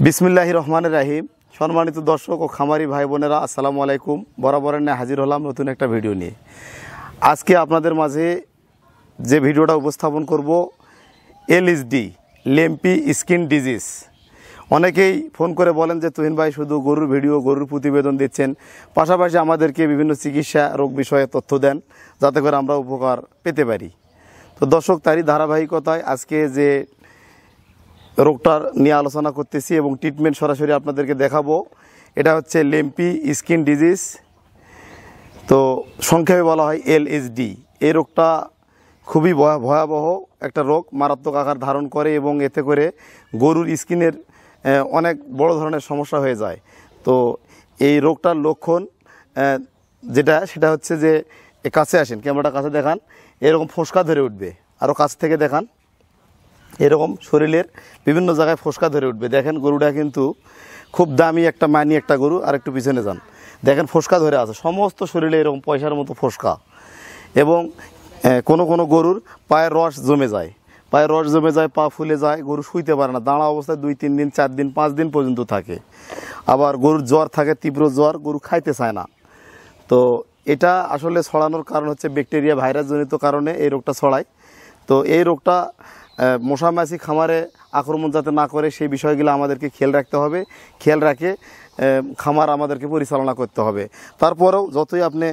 বিসমিল্লাহির রহমানির রহিম। সম্মানিত দর্শক ও খামারি ভাই বোনেরা, আসসালামু আলাইকুম। বরাবরের ন্যায় হাজির হলাম নতুন একটা ভিডিও নিয়ে। আজকে আপনাদের মাঝে যে ভিডিওটা উপস্থাপন করব, এলএসডি লেম্পি স্কিন ডিজিজ। অনেকেই ফোন করে বলেন যে তুহিন ভাই শুধু গরুর ভিডিও, গরুর প্রতিবেদন দিচ্ছেন, পাশাপাশি আমাদেরকে বিভিন্ন চিকিৎসা রোগ বিষয়ে তথ্য দেন যাতে করে আমরা উপকার পেতে পারি। তো দর্শক, তারই ধারাবাহিকতায় আজকে যে রোগটার নিয়ে আলোচনা করতেছি এবং ট্রিটমেন্ট সরাসরি আপনাদেরকে দেখাবো, এটা হচ্ছে লেম্পি স্কিন ডিজিজ। তো সংক্ষেপে বলা হয় এলএসডি। এই রোগটা খুবই ভয়াবহ একটা রোগ, মারাত্মক আকার ধারণ করে এবং এতে করে গরুর স্কিনের অনেক বড় ধরনের সমস্যা হয়ে যায়। তো এই রোগটার লক্ষণ সেটা হচ্ছে যে, কাছে আসেন, ক্যামেরাটা কাছে দেখান, এরকম ফোসকা ধরে উঠবে। আরও কাছ থেকে দেখান, এরকম শরীরের বিভিন্ন জায়গায় ফোসকা ধরে উঠবে। দেখেন গরুটা কিন্তু খুব দামি একটা মানি একটা গরু। আর একটু পিছনে যান, দেখেন ফোসকা ধরে আছে সমস্ত শরীরে, এরকম পয়সার মতো ফোসকা। এবং কোনো গরুর পায়ের রস জমে যায়, পা ফুলে যায়, গরু শুইতে পারে না, দাঁড়া অবস্থায় 2-3 দিন 4 দিন 5 দিন পর্যন্ত থাকে। আবার গরুর জ্বর থাকে, তীব্র জ্বর, গরু খাইতে চায় না। তো এটা আসলে ছড়ানোর কারণ হচ্ছে ব্যাকটেরিয়া, ভাইরাসজনিত কারণে এই রোগটা ছড়ায়। তো এই রোগটা মশা মাছি খামারে আক্রমণ যাতে না করে সেই বিষয়গুলো আমাদেরকে খেয়াল রাখতে হবে। খেয়াল রাখে খামার আমাদেরকে পরিচালনা করতে হবে। তারপরেও যতই আপনি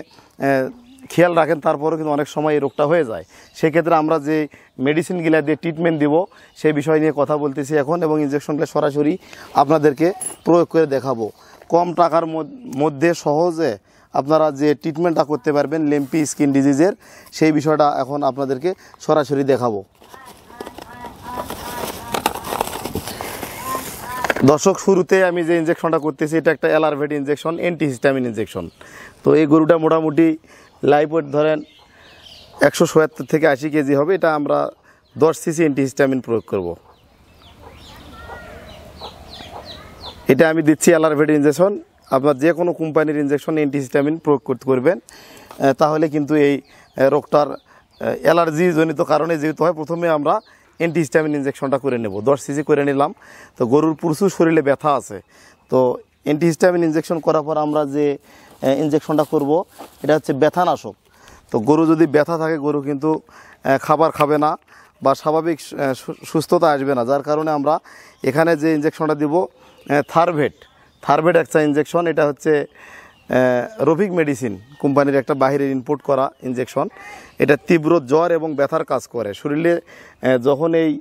খেয়াল রাখেন, তারপরেও কিন্তু অনেক সময় এই রোগটা হয়ে যায়। সেক্ষেত্রে আমরা যে মেডিসিনগুলো দিয়ে ট্রিটমেন্ট দিব সেই বিষয় নিয়ে কথা বলতেছি এখন, এবং ইনজেকশনগুলো সরাসরি আপনাদেরকে প্রয়োগ করে দেখাবো। কম টাকার মধ্যে সহজে আপনারা যে ট্রিটমেন্টটা করতে পারবেন লেম্পি স্কিন ডিজিজের, সেই বিষয়টা এখন আপনাদেরকে সরাসরি দেখাবো। দর্শক, শুরুতে আমি যে ইনজেকশনটা করতেছি এটা একটা অ্যালারভেট ইনজেকশন, অ্যান্টিহিস্টামিন ইনজেকশন। তো এই গরুটা মোটামুটি লাইভ ওয়েট ধরেন 170 থেকে 80 কেজি হবে। এটা আমরা 10 সিসি অ্যান্টিহিস্টামিন প্রয়োগ করব। এটা আমি দিচ্ছি অ্যালারভেট ইনজেকশন। আপনার যে কোনো কোম্পানির ইনজেকশন অ্যান্টিহিস্টামিন প্রয়োগ করবেন, তাহলে কিন্তু এই রোগটার অ্যালার্জিজনিত কারণে যেহেতু হয়, প্রথমে আমরা অ্যান্টিহিস্টামিন ইনজেকশনটা করে নেব। 10 সিসি করে নিলাম। তো গরুর প্রচুর শরীরে ব্যথা আছে। তো অ্যান্টিহিস্টামিন ইনজেকশন করার পর আমরা যে ইনজেকশনটা করব এটা হচ্ছে ব্যথানাশক। তো গরু যদি ব্যথা থাকে, গরু কিন্তু খাবার খাবে না বা স্বাভাবিক সুস্থতা আসবে না। যার কারণে আমরা এখানে যে ইনজেকশনটা দিব থারভেট একটা ইনজেকশন। এটা হচ্ছে রফিক মেডিসিন কোম্পানির একটা বাইরের ইম্পোর্ট করা ইনজেকশন। এটা তীব্র জ্বর এবং ব্যথার কাজ করে। শরীরে যখন এই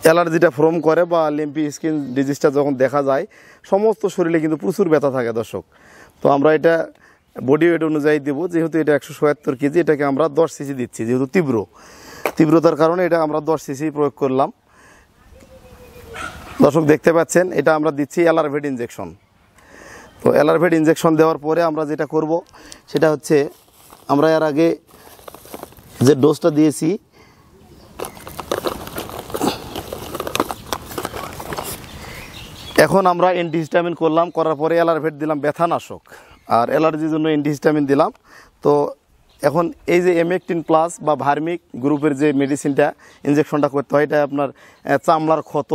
অ্যালার্জিটা ফর্ম করে বা লেম্পি স্কিন ডিজিজটা যখন দেখা যায়, সমস্ত শরীরে কিন্তু প্রচুর ব্যথা থাকে দর্শক। তো আমরা এটা বডি ওয়েট অনুযায়ী দেবো। যেহেতু এটা 177 কেজি, এটাকে আমরা 10 সিসি দিচ্ছি। যেহেতু তীব্রতার কারণে এটা আমরা 10 সিসি প্রয়োগ করলাম। দর্শক দেখতে পাচ্ছেন, এটা আমরা দিচ্ছি অ্যালারভেট ইনজেকশন। তো অ্যালারভেট ইনজেকশন দেওয়ার পরে আমরা যেটা করব সেটা হচ্ছে, আমরা এর আগে যে ডোজটা দিয়েছি, এখন আমরা অ্যান্টিহিস্টামিন করার পরে অ্যালারভেট দিলাম ব্যথানাশক, আর অ্যালার্জির জন্য অ্যান্টিহিস্টামিন দিলাম। তো এখন এই যে এমেকটিন প্লাস বা ভার্মিক গ্রুপের যে মেডিসিনটা ইনজেকশনটা করতে হয়, এটা আপনার চামড়ার ক্ষত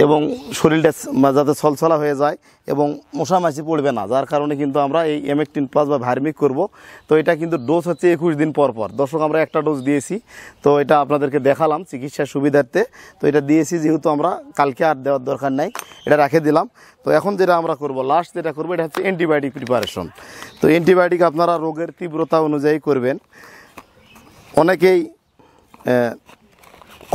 এবং শরীরটা যাতে ছলছলা হয়ে যায় এবং মশা মাছি পড়বে না, যার কারণে কিন্তু আমরা এই এমেকটিন প্লাস বা ভার্মিক করব। তো এটা কিন্তু ডোজ হচ্ছে 21 দিন পর। দর্শক, আমরা একটা ডোজ দিয়েছি, তো এটা আপনাদেরকে দেখালাম চিকিৎসার সুবিধার্থে। তো এটা দিয়েছি যেহেতু, আমরা কালকে আর দেওয়ার দরকার নাই, এটা রেখে দিলাম। তো এখন যেটা আমরা করব, লাস্ট যেটা করবো, এটা হচ্ছে অ্যান্টিবায়োটিক প্রিপারেশন। তো অ্যান্টিবায়োটিক আপনারা রোগের তীব্রতা অনুযায়ী করবেন। অনেকেই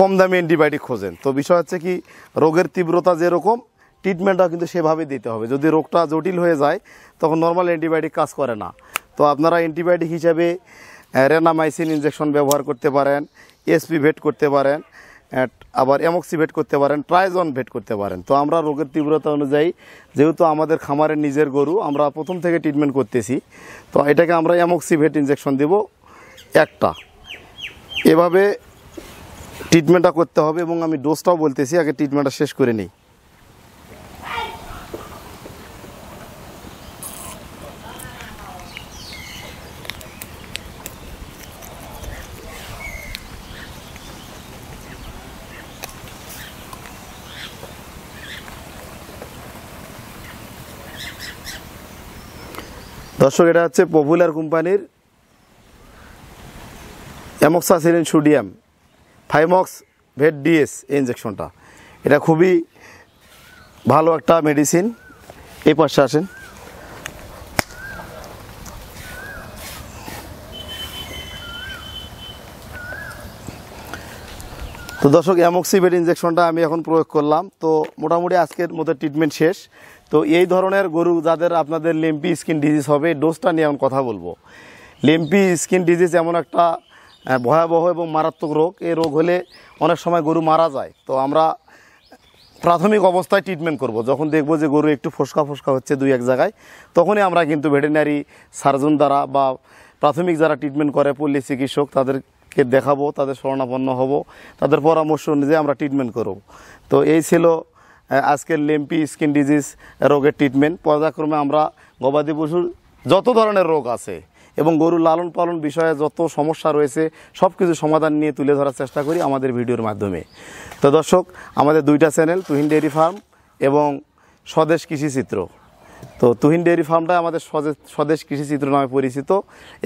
কম দামি অ্যান্টিবায়োটিক খোঁজেন। তো বিষয় হচ্ছে কি, রোগের তীব্রতা যেরকম, ট্রিটমেন্টটা কিন্তু সেভাবেই দিতে হবে। যদি রোগটা জটিল হয়ে যায়, তখন নর্মাল অ্যান্টিবায়োটিক কাজ করে না। তো আপনারা অ্যান্টিবায়োটিক হিসাবে রেনামাইসিন ইনজেকশন ব্যবহার করতে পারেন, এসপি ভেট করতে পারেন, আবার অ্যামক্সি ভেট করতে পারেন, ট্রাইজন ভেট করতে পারেন। তো আমরা রোগের তীব্রতা অনুযায়ী, যেহেতু আমাদের খামারের নিজের গরু, আমরা প্রথম থেকে ট্রিটমেন্ট করতেছি, তো এটাকে আমরা অ্যামক্সি ভেট ইনজেকশন দেব একটা। এভাবে ট্রিটমেন্টটা করতে হবে। এবং আমি ডোজটাও বলতেছি, আগে ট্রিটমেন্টটা শেষ করে নিই। দর্শক, এটা হচ্ছে পপুলার কোম্পানির অ্যামোক্সাসিলিন সোডিয়াম 5-অক্স ভেট ডিএস ইঞ্জেকশনটা। এটা খুবই ভালো একটা মেডিসিন। এই পাশে আসেন। তো দর্শক, অ্যামোক্সিভেট ইঞ্জেকশনটা আমি এখন প্রয়োগ করলাম। তো মোটামুটি আজকের মতো ট্রিটমেন্ট শেষ। তো এই ধরনের গরু যাদের আপনাদের লেম্পি স্কিন ডিজিজ হবে, ডোজটা নিয়ে এখন কথা বলবো। লেম্পি স্কিন ডিজিজ এমন একটা ভয়াবহ এবং মারাত্মক রোগ। এই রোগ হলে অনেক সময় গরু মারা যায়। তো আমরা প্রাথমিক অবস্থায় ট্রিটমেন্ট করব। যখন দেখব যে গরু একটু ফোসকা হচ্ছে 2-1 জায়গায়, তখনই আমরা কিন্তু ভেটেরিনারি সার্জন দ্বারা বা প্রাথমিক যারা ট্রিটমেন্ট করে পল্লী চিকিৎসক তাদেরকে দেখাবো, তাদের শরণাপন্ন হব, তাদের পরামর্শ অনুযায়ী আমরা ট্রিটমেন্ট করব। তো এই ছিল আজকের লেম্পি স্কিন ডিজিজ রোগের ট্রিটমেন্ট। পর্যায়ক্রমে আমরা গবাদি পশুর যত ধরনের রোগ আছে এবং গরুর লালন পালন বিষয়ে যত সমস্যা রয়েছে সব কিছু সমাধান নিয়ে তুলে ধরার চেষ্টা করি আমাদের ভিডিওর মাধ্যমে। তো দর্শক, আমাদের 2টা চ্যানেল, তুহিন ডেয়ারি ফার্ম এবং স্বদেশ কৃষিচিত্র। তো তুহিন ডেয়ারি ফার্মটা আমাদের স্বদেশ কৃষিচিত্র নামে পরিচিত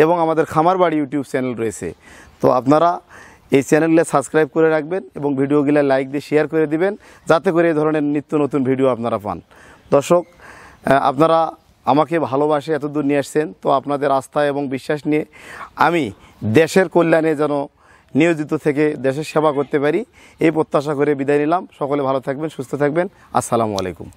এবং আমাদের খামার বাড়ি ইউটিউব চ্যানেল রয়েছে। তো আপনারা এই চ্যানেলে সাবস্ক্রাইব করে রাখবেন এবং ভিডিওগুলো লাইক দিয়ে শেয়ার করে দিবেন, যাতে করে এই ধরনের নিত্য নতুন ভিডিও আপনারা পান। দর্শক, আপনারা আমাকে ভালোবাসে এতদূর নিয়ে আসছেন। তো আপনাদের আস্থা এবং বিশ্বাস নিয়ে আমি দেশের কল্যাণে যেন নিয়োজিত থেকে দেশের সেবা করতে পারি, এই প্রত্যাশা করে বিদায় নিলাম। সকলে ভালো থাকবেন, সুস্থ থাকবেন। আসসালামু আলাইকুম।